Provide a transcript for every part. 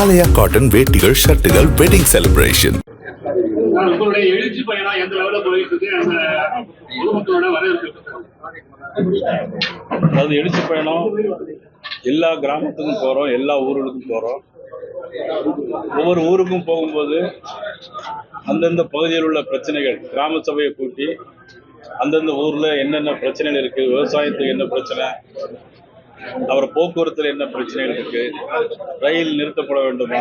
ஆலயா cotton வேட்டிகள் ஷர்ட்டுகள் wedding celebration. உங்களுடைய எழுச்சி பயணம் எந்த லெவலில் போயிட்டு இருக்கு? அந்த பொதுமக்களோட வரவேற்பு. அதாவது எழுச்சி பயணம் எல்லா கிராமத்துக்கும் போகிறோம், எல்லா ஊர்களுக்கும் போகிறோம். ஒவ்வொரு ஊருக்கும் போகும்போது அந்தந்த பகுதியில் உள்ள பிரச்சனைகள் கிராம சபையை கூட்டி அந்தந்த ஊரில் என்னென்ன பிரச்சனைகள் இருக்குது, விவசாயத்துக்கு என்ன பிரச்சனை, அப்புறம் போக்குவரத்தில் என்ன பிரச்சனைகள் இருக்குது, ரயில் நிறுத்தப்பட வேண்டுமா,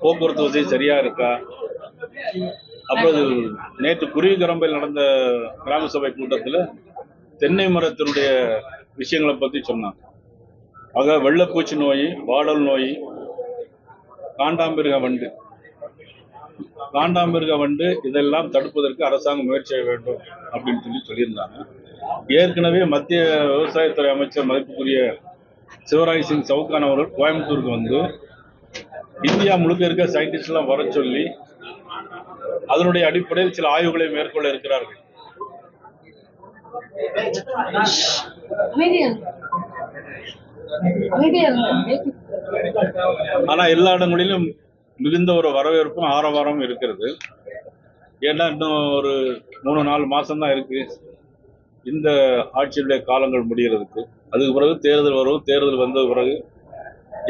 போக்குவரத்து வசதி சரியாக இருக்கா. அப்புறம் நேற்று குருவிக்கரம்பையில் நடந்த கிராம சபை கூட்டத்தில் தென்னை மரத்தினுடைய விஷயங்களை பற்றி சொன்னாங்க. ஆக வெள்ளைப்பூச்சி நோய், வாடல் நோய், காண்டாமிருக வண்டு இதெல்லாம் தடுப்பதற்கு அரசாங்கம் முயற்சி செய்ய வேண்டும் அப்படின்னு சொல்லியிருந்தாங்க. ஏற்கனவே மத்திய விவசாயத்துறை அமைச்சர் மதிப்புக்குரிய சிவராஜ் சிங் சவுகான் அவர்கள் கோயம்புத்தூருக்கு வந்து இந்தியா முழுக்க இருக்க சயின்டிஸ்ட்லாம் வர சொல்லி அதனுடைய அடிப்படையில் சில ஆய்வுகளை மேற்கொள்ள இருக்கிறார்கள். ஆனா எல்லா இடங்களிலும் மிகுந்த ஒரு வரவேற்பும் ஆரவாரமும் இருக்கிறது. ஏன்னா இன்னும் ஒரு 3-4 மாசம்தான் இருக்கு இந்த ஆட்சியுடைய காலங்கள் முடிகிறதுக்கு. அதுக்கு பிறகு தேர்தல் வரும். தேர்தல் வந்த பிறகு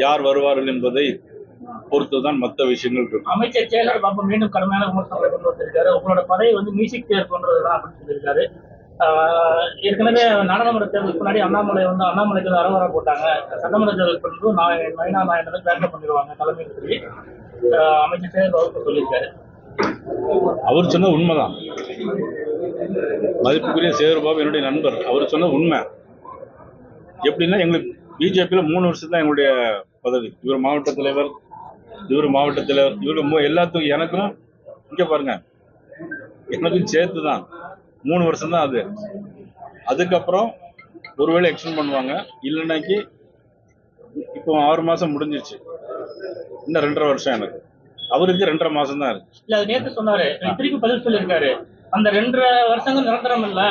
யார் வருவார்கள் என்பதை பொறுத்துதான் மற்ற விஷயங்கள் இருக்கு. அமைச்சர் சேகர் பாபு மீண்டும் கடுமையான விமர்சனங்களை கொண்டு வந்திருக்காரு. உங்களோட பதவி வந்து மியூசிக் சேர் கொண்டதுதான் அப்படின்னு சொல்லியிருக்காரு. ஏற்கனவே நாடாளுமன்ற தேர்தலுக்கு முன்னாடி அண்ணாமலைக்கு அரவரா போட்டாங்க. சட்டமன்ற தேர்தலுக்கு நயனா நாயகனுக்கு பேக்கப் பண்ணிடுவாங்க தலைமையில் சொல்லி அமைச்சர் சேகர் பாபு சொல்லியிருக்காரு. அவர் சொன்ன உண்மைதான். மதிப்புக்குரிய சேகர் பாபு என்னுடைய நண்பர். அவர் சொன்ன உண்மை எப்படின்னா, எங்களுக்கு பிஜேபியில் 3 வருஷம் தான் எங்களுடைய பதவி. இவர் மாவட்ட தலைவர், இவர் எல்லாத்துக்கும் எனக்கும் இங்க பாருங்க, எனக்கும் சேர்த்து தான் 3 வருஷம் தான் அது. அதுக்கப்புறம் ஒருவேளை எக்ஸ்டெண்ட் பண்ணுவாங்க, இல்லைன்னாக்கி இப்போ 6 மாசம் முடிஞ்சிச்சு, இன்னும் 2.5 வருஷம் எனக்கு. அவருக்கு 2.5 மாசம் தான் இருக்கு. இல்ல நேற்று சொன்னாரு, திருப்பி பதில் சொல்லியிருக்காரு. அந்த 2.5 வருஷங்கள் நிரந்தரம் இல்ல,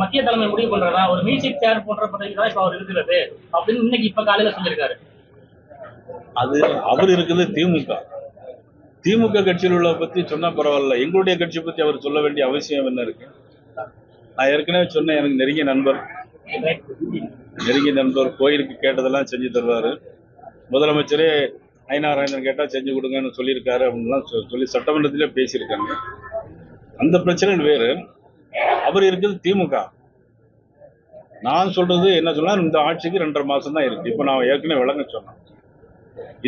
மத்திய தலைமை முடிவு பண்றதா ஒரு மியூசிக் சேர் போன்ற பதவி தான் இப்ப அவர் இருக்கிறது அப்படின்னு இன்னைக்கு இப்ப காலையில சொல்லியிருக்காரு. அது அவர் இருக்குது திமுக கட்சியில் உள்ள பத்தி சொன்னா பரவாயில்ல, எங்களுடைய கட்சி பத்தி அவர் சொல்ல வேண்டிய அவசியம் என்ன இருக்கு? நான் ஏற்கனவே சொன்னேன், எனக்கு நெருங்கிய நண்பர் கோயிலுக்கு கேட்டதெல்லாம் செஞ்சு தருவாரு. முதலமைச்சரே ஐநாராயணன் கேட்டா செஞ்சு கொடுங்கன்னு சொல்லியிருக்காரு அப்படின்லாம் சொல்லி சட்டமன்றத்திலே பேசியிருக்காங்க. அந்த பிரச்சனை வேறு. அவர் இருக்குது திமுக. நான் சொல்றது என்ன சொன்னா, இந்த ஆட்சிக்கு 2.5 மாசம் தான் இருக்கு. இப்ப நான் ஏற்கனவே விளங்க சொன்னேன்,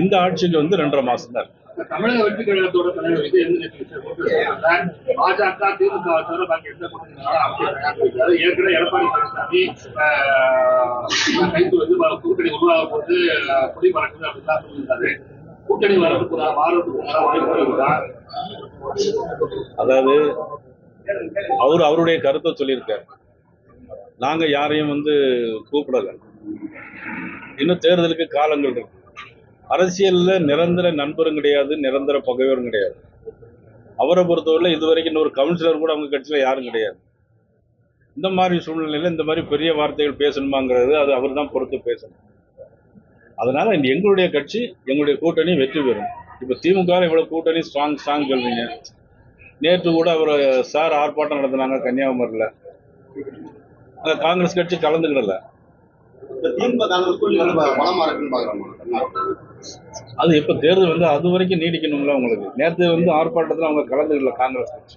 இந்த ஆட்சிக்கு வந்து 2.5 மாசம் தான் இருக்கு. தமிழக வெற்றி கழகத்தோட தலைவர் பாஜக திமுக ஏற்கனவே எடப்பாடி பழனிசாமி கைது வந்து கூட்டணி உருவாக போது கொடி பறக்குது அப்படின்லாம் சொல்லியிருந்தாரு. கூட்டணி மாறதுக்கு வாய்ப்பு இருக்கா? அதாவது அவருடைய கருத்தை சொல்லியிருக்காரு. நாங்க யாரையும் வந்து கூப்பிடல. இன்னும் தேர்தலுக்கு காலங்கள் இருக்கு. அரசியல்ல நிரந்தர நண்பரும் கிடையாது, நிரந்தர பகைவரும் கிடையாது. அவரை பொறுத்தவரை இதுவரைக்கும் இன்னொரு கவுன்சிலர் கூட அவங்க கட்சியில யாரும் கிடையாது. இந்த மாதிரி சூழ்நிலையில இந்த மாதிரி பெரிய வார்த்தைகள் பேசணுமாங்கிறது அது அவர் தான் பொறுத்து பேசணும். அதனால எங்களுடைய கட்சி, எங்களுடைய கூட்டணி வெற்றி பெறும். இப்ப திமுக இவ்வளவு கூட்டணி ஸ்ட்ராங் சொல்வீங்க. நேற்று கூட அவர் சார் ஆர்ப்பாட்டம் நடத்தினாங்க கன்னியாகுமரியில. காங்கிரஸ் கட்சி கலந்துக்கிடல. அது எப்ப தேர்தல் வந்து அது வரைக்கும் நீடிக்கணும்ல உங்களுக்கு. நேற்று வந்து ஆர்ப்பாட்டத்தில் அவங்க கலந்துக்கல காங்கிரஸ் கட்சி.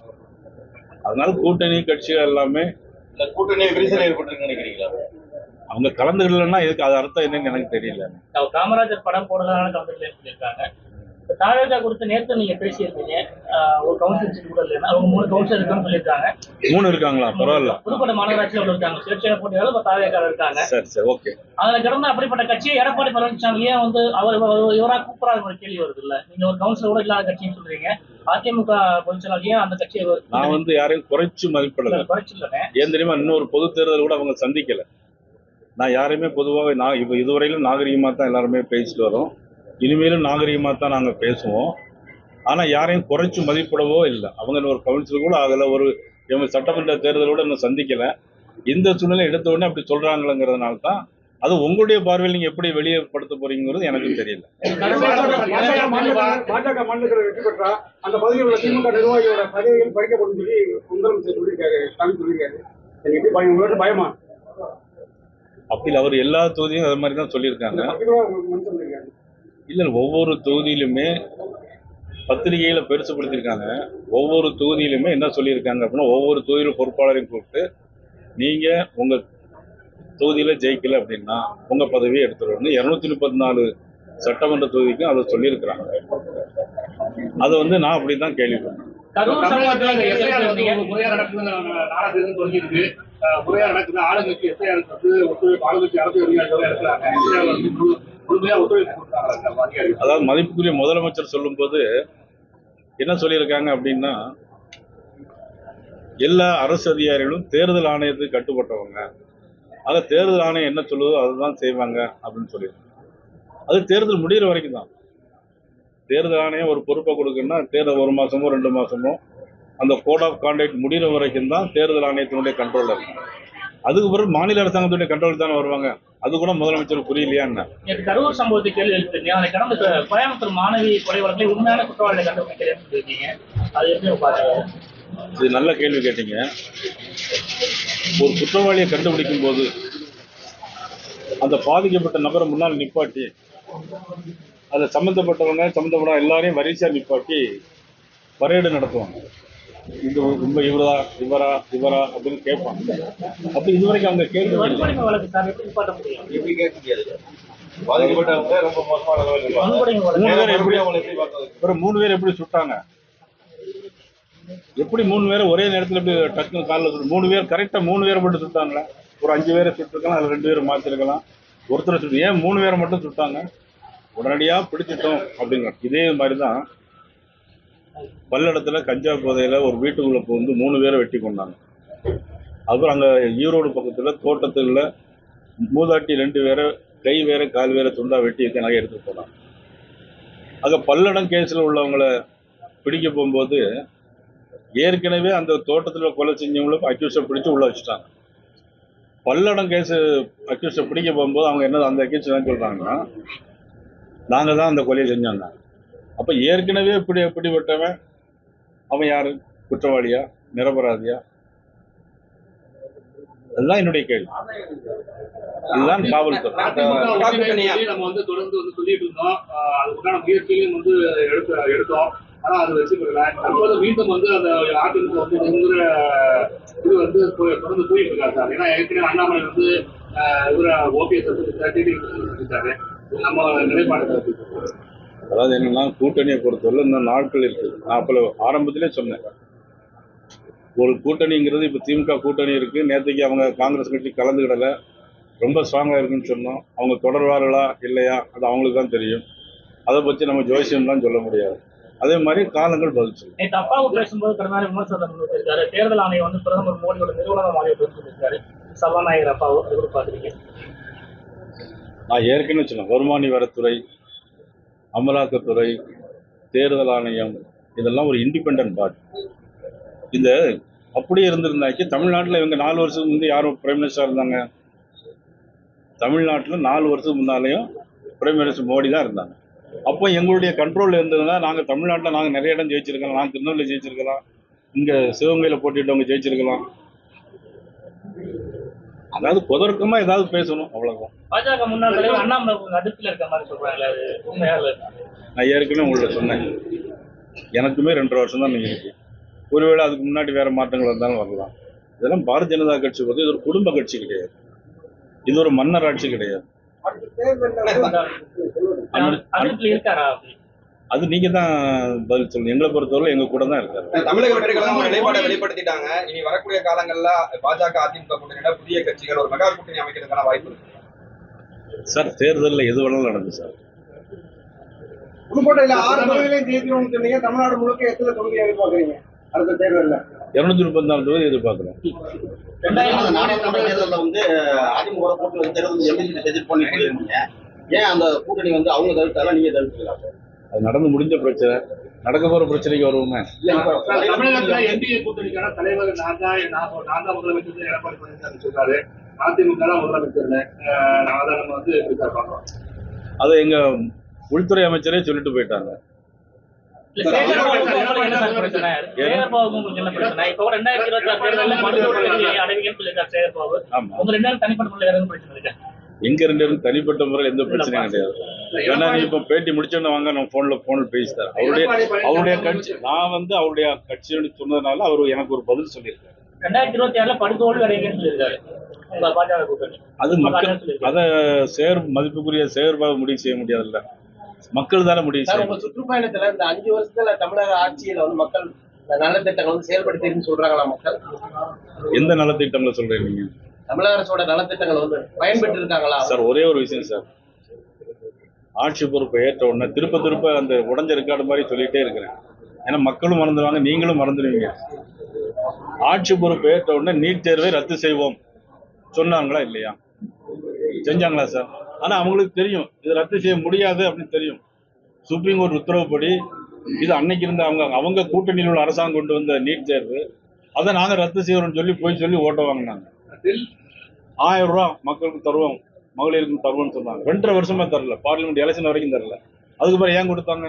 அதனால கூட்டணி கட்சிகள் எல்லாமே கூட்டணி விரிசல் ஏற்பட்டு நினைக்கிறீங்களா? அவங்க கலந்துக்கலன்னா இதுக்கு அது அர்த்தம் என்னன்னு எனக்கு தெரியல. காமராஜர் படம் போடுறதுனால கலந்துக்கலன்னு சொல்லியிருக்காங்க. தாவேகா குறித்து நேற்று நீங்க பேசியிருந்தீங்க, ஒரு கவுன்சில் கூட இல்லைன்னா அவங்க 3 கவுன்சிலர் இருக்கான்னு சொல்லியிருக்காங்க. 3 இருக்காங்களா? பரவாயில்ல. புதுக்கோட்டை மாநகராட்சியில் இருக்காங்க, சுயேட்சையா போட்டியால தாவேகா இருக்காங்க. சரி ஓகே. அதுல கிடந்த அப்படிப்பட்ட கட்சியை எடப்பாடி பழனிசாமி ஏன் வந்து இவரா கூப்பிடாத ஒரு கேள்வி வருது இல்ல? நீங்க ஒரு கவுன்சிலர் கூட இல்லாத கட்சின்னு சொல்றீங்க. அதிமுக பொதுச்செயலாளர் ஏன் அந்த கட்சியை? நான் வந்து யாரையும் குறைச்சு மதிப்பிடல. ஏன் தெரியுமா, இன்னொரு பொது தேர்தல் கூட அவங்க சந்திக்கல. நான் யாரையுமே பொதுவாக நான் இப்போ இதுவரையிலும் நாகரிகமா தான் எல்லாருமே பேசிட்டு வரோம். இனிமேலும் நாகரிகமா தான் நாங்க பேசுவோம். ஆனா யாரையும் குறைச்சு மதிப்பிடவோ இல்லை. அவங்க ஒரு கவுன்சிலர் கூட ஆகல, ஒரு சட்டமன்ற தேர்தலோட இன்னும் சந்திக்கல. இந்த சூழ்நிலை எடுத்த உடனே அப்படி சொல்றாங்களேங்கிறதுனால தான் அது உங்களுடைய பார்வையில் நீங்க எப்படி வெளியேப்படுத்த போறீங்கிறது எனக்கு தெரியல. பாஜக மாநிலத்தில் வெற்றி பெற்றா அந்த பகுதியில் உள்ள திமுக நிர்வாகியோட பதவிகள் பறிக்கப்படும் சொல்லி முதலமைச்சர் சொல்லியிருக்காரு, ஸ்டாலின் சொல்லியிருக்காரு. எப்படி உங்களுக்கு பயமா? அப்படி அவர் எல்லா தொகுதியும் அது மாதிரி தான் சொல்லியிருக்காங்க. இல்ல ஒவ்வொரு தொகுதியிலுமே பத்திரிகையில பெருசுப்படுத்திருக்காங்க. ஒவ்வொரு தொகுதியிலுமே என்ன சொல்லியிருக்காங்க அப்படின்னா, ஒவ்வொரு தொகுதியிலும் பொறுப்பாளரையும் கூப்பிட்டு நீங்க உங்க தொகுதியில ஜெயிக்கல அப்படின்னா உங்க பதவியை எடுத்துருவாங்க. 234 சட்டமன்ற தொகுதிக்கும் அதை சொல்லியிருக்கிறாங்க. அதை நான் அப்படிதான் கேள்விப்பட்டேன். முறையா நடக்குது, நாடாளுமன்றம் தொடங்கியிருக்கு, முறையா நடக்குது. ஆளுங்கட்சி எஸ்ஐஆர் ஒத்துழைப்பு, ஆளுங்கட்சி அரசு அதிகாரிகள் இருக்கிறாங்க, முழுமையா ஒத்துழைப்பு கொடுத்தாங்க. அதாவது மதிப்புக்குரிய முதலமைச்சர் சொல்லும் போது என்ன சொல்லியிருக்காங்க அப்படின்னா, எல்லா அரசு அதிகாரிகளும் தேர்தல் ஆணையத்துக்கு கட்டுப்பட்டவங்க, ஆக தேர்தல் ஆணையம் என்ன சொல்லுதோ அதுதான் செய்வாங்க அப்படின்னு சொல்லியிருக்காங்க. அது தேர்தல் முடிகிற வரைக்கும் தான். தேர்தல் ஆணையம் ஒரு பொறுப்பை கொடுக்குன்னா தேர்தல் 1 மாசமோ 2 மாசமோ அந்த கோட் ஆஃப் கான்டக்ட் முடிகிற வரைக்கும் தான் தேர்தல் ஆணையத்தினுடைய கண்ட்ரோல் இருக்கும். அதுக்கு பிறகு மாநில அரசாங்கத்துடைய கண்ட்ரோல் தானே வருவாங்க. அது கூட முதலமைச்சர் புரியலையா என்ன? கரூர் சம்பவத்தை கேள்வி எழுப்பிருக்கீங்க. அதை கடந்த கோயம்புத்தூர் மாணவி கொலை வழக்கில் உண்மையான குற்றவாளிகளை கண்டுபிடிக்கிறீங்க. அது எப்படி பாருங்க? இது நல்ல கேள்வி கேட்டீங்க. ஒரு குற்றவாளியை கண்டுபிடிக்கும் போது அந்த பாதிக்கப்பட்ட நபரை முன்னால் நிப்பாட்டி அதை சம்மந்தப்பட்டவங்க சம்மந்தப்பட எல்லாரையும் வரிசையா நிப்பாட்டி பரேடு நடத்துவாங்க. இது ரொம்ப இவரா இவரா இவரா அப்படின்னு கேட்பாங்க. அப்ப இதுவரைக்கும் அவங்க கேட்க எப்படி கேட்க முடியாது. பாதிக்கப்பட்டவங்க ரொம்ப மோசமான ஒரு 3 பேர் எப்படி சுட்டாங்க? எப்படி 3 பேரை ஒரே நேரத்தில் எப்படி டக்குன்னு காலில் 3 பேர் கரெக்டா 3 பேரை மட்டும் சுட்டாங்களா? ஒரு 5 பேரை சுட்டுருக்கலாம், அதில் 2 பேரை மாற்றிருக்கலாம். ஒருத்தரை சுட்டு ஏன் 3 பேரை மட்டும் சுட்டாங்க? உடனடியாக பிடிச்சிட்டோம் அப்படிங்க. இதே மாதிரி தான் பல்லடத்துல கஞ்சா போதையில ஒரு வீட்டுக்குள்ள வந்து 3 பேரை வெட்டி கொண்டாங்க. அப்புறம் அங்க ஈரோடு பக்கத்துல தோட்டத்துல மூதாட்டி 2 பேரை கை வேற கால் வேற துண்டா வெட்டி நகை எடுத்துட்டு போனாங்க. அங்க பல்லடம் கேஸ்ல உள்ளவங்களை பிடிக்க போகும்போது ஏற்கனவே அந்த தோட்டத்துல கொலை செஞ்சவங்களுக்கு அக்யூஸை பிடிச்சு உள்ள வச்சுட்டாங்க. பல்லடம் கேஸ் அக்யூஸை பிடிக்க போகும்போது அவங்க என்ன அந்த அக்யூஸ் என்ன சொல்றாங்கன்னா, நாங்க தான் அந்த கொலையை செஞ்சாங்க. அப்ப ஏற்கனவே எப்படிப்பட்டவன் அவன் யாரு? குற்றவாளியா நிரபராதியா? அதுதான் என்னுடைய கேள்வி. இதுதான் காவல்துறை. நம்ம தொடர்ந்து சொல்லிட்டு இருந்தோம். அதுக்கான முயற்சியிலும் எடுத்தோம். ஆனா அது வெற்றி பெறல. தற்போது மீண்டும் அந்த அதிமுக இது தொடர்ந்து போயிட்டு இருக்காரு சார். ஏன்னா ஏற்கனவே அண்ணாமலை இவர ஓபிஎஸ் நம்ம நிலைப்பாடு. அதாவது என்னன்னா, கூட்டணியை பொறுத்தவரை இந்த நாட்கள் இருக்கு. நான் அப்போ ஆரம்பத்திலே சொன்னேன், ஒரு கூட்டணிங்கிறது இப்போ திமுக கூட்டணி இருக்கு. நேற்றுக்கு அவங்க காங்கிரஸ் கட்சி கலந்துக்கிடல, ரொம்ப ஸ்ட்ராங்கா இருக்குன்னு சொன்னோம். அவங்க தொடர்வார்களா இல்லையா அது அவங்களுக்கு தான் தெரியும். அதை பற்றி நம்ம ஜோசியம்லாம் சொல்ல முடியாது. அதே மாதிரி காலங்கள் பதிச்சு. அப்பாவு பேசும்போது கடந்த விமர்சனம் பண்ணிருக்காரு. தேர்தல் ஆணையம் பிரதமர் மோடியோட நிறுவனம் சொல்லியிருக்காரு. சபாநாயகர் அப்பாவு எதிர்பார்க்குறீங்க? நான் ஏற்கனவே சொன்னேன், வருமான வரித்துறை, அமலாக்கத்துறை, தேர்தல் ஆணையம் இதெல்லாம் ஒரு இண்டிபெண்டன்ட் பாடி. இந்த அப்படியே இருந்திருந்தாக்கி தமிழ்நாட்டில் இவங்க 4 வருஷத்துக்கு முந்தைய யாரும் பிரைம் மினிஸ்டராக இருந்தாங்க? தமிழ்நாட்டில் 4 வருஷத்துக்கு முன்னாலேயும் பிரைம் மினிஸ்டர் மோடி தான் இருந்தாங்க. அப்போ எங்களுடைய கண்ட்ரோல் இருந்ததுன்னா நாங்கள் தமிழ்நாட்டில் நாங்கள் நிறைய இடம் ஜெயிச்சிருக்கலாம். நாங்கள் திருநெல்வேலி ஜெயிச்சிருக்கலாம், இங்கே சிவகங்கையில் போட்டிட்டவங்க ஜெயிச்சிருக்கலாம். அதாவது புதற்கமா ஏதாவது பேசணும், அவ்வளவுதான். பாஜக முன்னாள் தலைவர் அண்ணாமலை அடுப்பில் இருக்க மாதிரி சொல்றாங்க. நான் ஏற்கனவே உங்கள்ட்ட சொன்னேன், எனக்குமே 2.5 வருஷம் தான் இருக்கு. ஒருவேளை அதுக்கு முன்னாடி வேற மாற்றங்கள் இருந்தாலும் வரலாம். இதெல்லாம் பாரதிய ஜனதா கட்சி பொறுத்து இது ஒரு குடும்ப கட்சி கிடையாது, இது ஒரு மன்னர் ஆட்சி கிடையாது. அது நீங்க தான் பதில் சொல்லணும். எங்களை பொறுத்தவரை எங்க கூட தான் இருக்காரு. தமிழக வெற்றிகளும் நிலைப்பாடை வெளிப்படுத்திட்டாங்க. இனி வரக்கூடிய காலங்கள்ல பாஜக அதிமுக கூட்டணியில புதிய கட்சிகள் ஒரு மெகா கூட்டணி அமைக்கிறதுக்கான வாய்ப்பு இருக்கு சார். தேர்தலில் எது வேணாலும் நடக்கும் சார். புதுக்கோட்டையில 6 தொகுதிகளையும் ஜெயிக்கணும்னு சொன்னீங்க. தமிழ்நாடு முழுக்க எத்தனை தொகுதி எதிர்பார்க்குறீங்க அடுத்த தேர்தலில்? 234 தொகுதி எதிர்பார்க்கிறோம். 2000 தேர்தலில் அதிமுக கூட்டணி தேர்தல் எம்எல்ஏ எதிர்ப்பு பண்ணிருக்கீங்க. ஏன் அந்த கூட்டணி அவங்க தவிர்த்தாலும் நீங்க தவிர்த்துக்கலாம்? அது நடந்து முடிஞ்ச பிரச்சனை, நடக்க போற பிரச்சனைக்கு வருவோமே. தமிழகத்துல என்டிஏ கூட்டணிக்கான தலைவர் நான் தான் முதலமைச்சர் எடப்பாடி பழனிசாமி சொல்றாரு. அதிமுக தான் முதலமைச்சர்ல அதை நம்ம வந்து எப்படி சார் பார்க்கலாம்? அதை எங்க உள்துறை அமைச்சரே சொல்லிட்டு போயிட்டாங்க. இல்ல, சேகர்பாபுக்கு உங்களுக்கு என்ன சார் பிரச்சனை? சேகர்பாபுக்கு உங்களுக்கு என்ன பிரச்சனை? இப்போ 2026 தேர்தலில் மருத்துவ கல்வி அடைவீங்கன்னு சொல்லியிருக்காரு சேகர்பாபு. ஆமா, உங்க 2 நாள் தனிப்பட்ட முறையில் எதுவும் பிரச்சனை இருக்கா? எங்க 2 பேரும் தனிப்பட்ட முறையில் எந்த பிரச்சனையும் கிடையாது. ஏன்னா நீ இப்ப பேட்டி முடிச்சோன்னு வாங்க, நான் போன்ல பேசிட்டார். அவருடைய கட்சி, நான் வந்து அவருடைய கட்சியோட சொன்னதுனால அவர் எனக்கு ஒரு பதில் சொல்லியிருக்காரு. 2026 படுதோல்வி அடைவீங்கன்னு சொல்லியிருக்காரு உங்க பாஜக கூட்டணி. அது மக்கள், அதை மதிப்புக்குரிய செயற்பாடு முடிவு செய்ய முடியாதுல்ல, மக்கள் தானே முடிவு செய்யும். உங்க சுற்றுப்பயணத்துல இந்த 5 வருஷத்துல தமிழக ஆட்சியில வந்து மக்கள் நலத்திட்டங்கள் வந்து செயல்படுத்தின்னு சொல்றாங்களா? மக்கள் எந்த நலத்திட்டங்களை சொல்றீங்க நீங்க? தமிழக அரசோட நலத்திட்டங்கள் வந்து பயன்பெற்று இருக்காங்களா? சார், ஒரே ஒரு விஷயம் சார், ஆட்சி பொறுப்பை ஏற்ற உடனே திருப்ப அந்த உடஞ்ச ரெக்கார்டு மாதிரி சொல்லிட்டே இருக்கிறேன். ஏன்னா மக்களும் மறந்துடுவாங்க, நீங்களும் மறந்துடுவீங்க. ஆட்சி பொறுப்பை ஏற்ற உடனே நீட் தேர்வை ரத்து செய்வோம் சொன்னாங்களா இல்லையா? செஞ்சாங்களா சார்? ஆனா அவங்களுக்கு தெரியும் இது ரத்து செய்ய முடியாது அப்படின்னு தெரியும். சுப்ரீம் கோர்ட் உத்தரவுப்படி இது அன்னைக்கு இருந்த அவங்க கூட்டணியில் உள்ள அரசாங்கம் கொண்டு வந்த நீட் தேர்வு, அதை நாங்க ரத்து செய்யறோம்னு சொல்லி ஓட்ட வாங்கினாங்க. 1000 ரூபாய் மக்களுக்கு தருவோம், மகளிருக்கு தருவோம்னு சொன்னாங்க. 2.5 வருஷமா தரல, பார்லிமெண்ட் எலெக்ஷன் வரைக்கும் தரல. அதுக்கு பிறகு ஏன் கொடுத்தாங்க?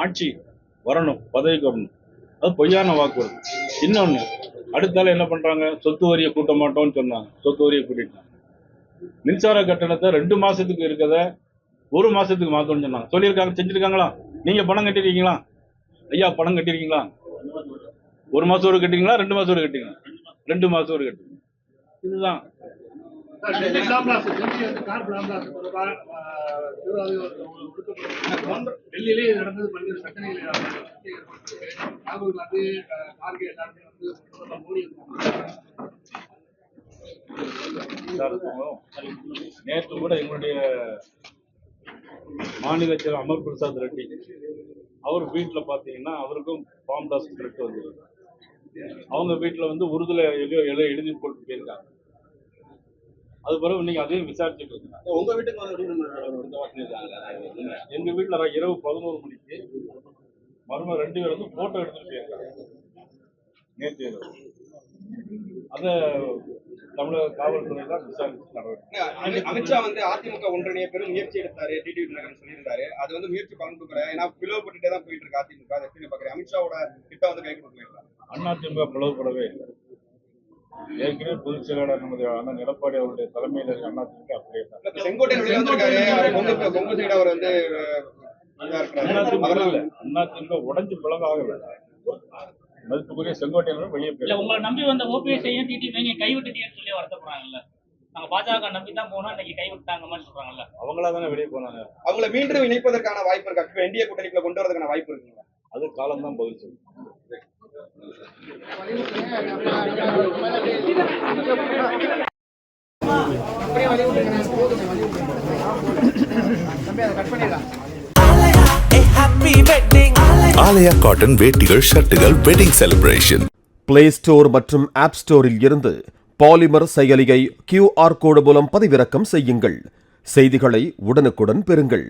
ஆட்சி வரணும், பதவிக்கு வரணும், அது பொய்யான வாக்குறுதி. இன்னொன்னு, அடுத்தால என்ன பண்றாங்க? சொத்து வரியை கூட்ட மாட்டோம்னு சொன்னாங்க, சொத்து வரியை கூட்டிட்டாங்க. மின்சார கட்டணத்தை 2 மாசத்துக்கு இருக்கத 1 மாசத்துக்கு மாத்தணும்னு சொன்னாங்க. சொல்லியிருக்காங்க, செஞ்சிருக்காங்களா? நீங்க பணம் கட்டிருக்கீங்களா? ஐயா, பணம் கட்டிருக்கீங்களா? 1 மாசம் ஒரு கட்டிங்களா? 2 மாசம் ஒரு கட்டிங்களா? 2 மாசம் ஒரு கட்டுங்க. இதுதான் டெல்லியிலே நடந்தது. பல்வேறு பிரச்சனைகள் ராகுல் காந்தி, கார்கே எல்லாருமே வந்து மோடி நேற்று கூட எங்களுடைய மாநில செயலர் அமர் பிரசாத் ரெட்டி அவர் வீட்டுல பாத்தீங்கன்னா அவருக்கும் ஃபார்ம் டாஸ் த்ரெட் வந்துருக்கு. அவங்க வீட்டுல வந்து உறுதுல எழுதி போட்டு போயிருக்காங்க. அது பிறகு நீங்க அதையும் விசாரிச்சுட்டு இருக்கீங்க. உங்க வீட்டுக்கு எங்க வீட்டுல இரவு 11 மணிக்கு மரும 2 பேர் வந்து போட்டோ எடுத்துட்டு போயிருக்காங்க நேற்று இரவு. அத தமிழக காவல்துறை தான் விசாரிச்சு நடவடிக்கை. அமித்ஷா வந்து அதிமுக ஒன்றிணைய பெரும் முயற்சி எடுத்தாரு, டிடிவி தினகரன் சொல்லியிருந்தாரு. அது வந்து முயற்சி பலன் கொடுக்குற, ஏன்னா பிளவுபட்டுட்டே தான் போயிட்டு இருக்கு அதிமுக. அதை எப்படி பாக்குறேன்? அமித்ஷாவோட திட்டம் வந்து கை கொடுக்கலாம். அதிமுக பிளவுபடவே இல்லை. ஏற்கனவே பொதுச் செயலாளர் நமது அண்ணன் எடப்பாடி அவருடைய தலைமையில் இருக்க அதிமுக அப்படியே தான். செங்கோட்டையன் வெளியே வந்திருக்காரு, கொங்கு சைடு அவர் வந்து அதிமுக உடஞ்சு பிளவாகவே மதிப்புக்குரிய செங்கோட்டையன் வெளியே போய் உங்களை நம்பி வந்த ஓபிஎஸ் நீங்க கைவிட்டுட்டீங்கன்னு சொல்லி வருத்தப்படுறாங்கல்ல. நாங்க பாஜக நம்பி தான் போனோம், இன்னைக்கு கைவிட்டாங்க மாதிரி சொல்றாங்கல்ல. அவங்களா தானே வெளியே போனாங்க. அவங்களை மீண்டும் இணைப்பதற்கான வாய்ப்பு இருக்கா? இந்திய கூட்டணிக்குள்ள கொண்டு வரதுக்கான வாய்ப்பு இருக்குங்களா? அது காலம் தான் பதில் சொல்லும். ஆலயா காட்டன் வேட்டிகள் ஷர்ட்டுகள் வெட்டிங் செலிப்ரேஷன். பிளே ஸ்டோர் மற்றும் ஆப் ஸ்டோரில் இருந்து பாலிமர் செயலியை QR கோடு மூலம் பதிவிறக்கம் செய்யுங்கள். செய்திகளை உடனுக்குடன் பெறுங்கள்.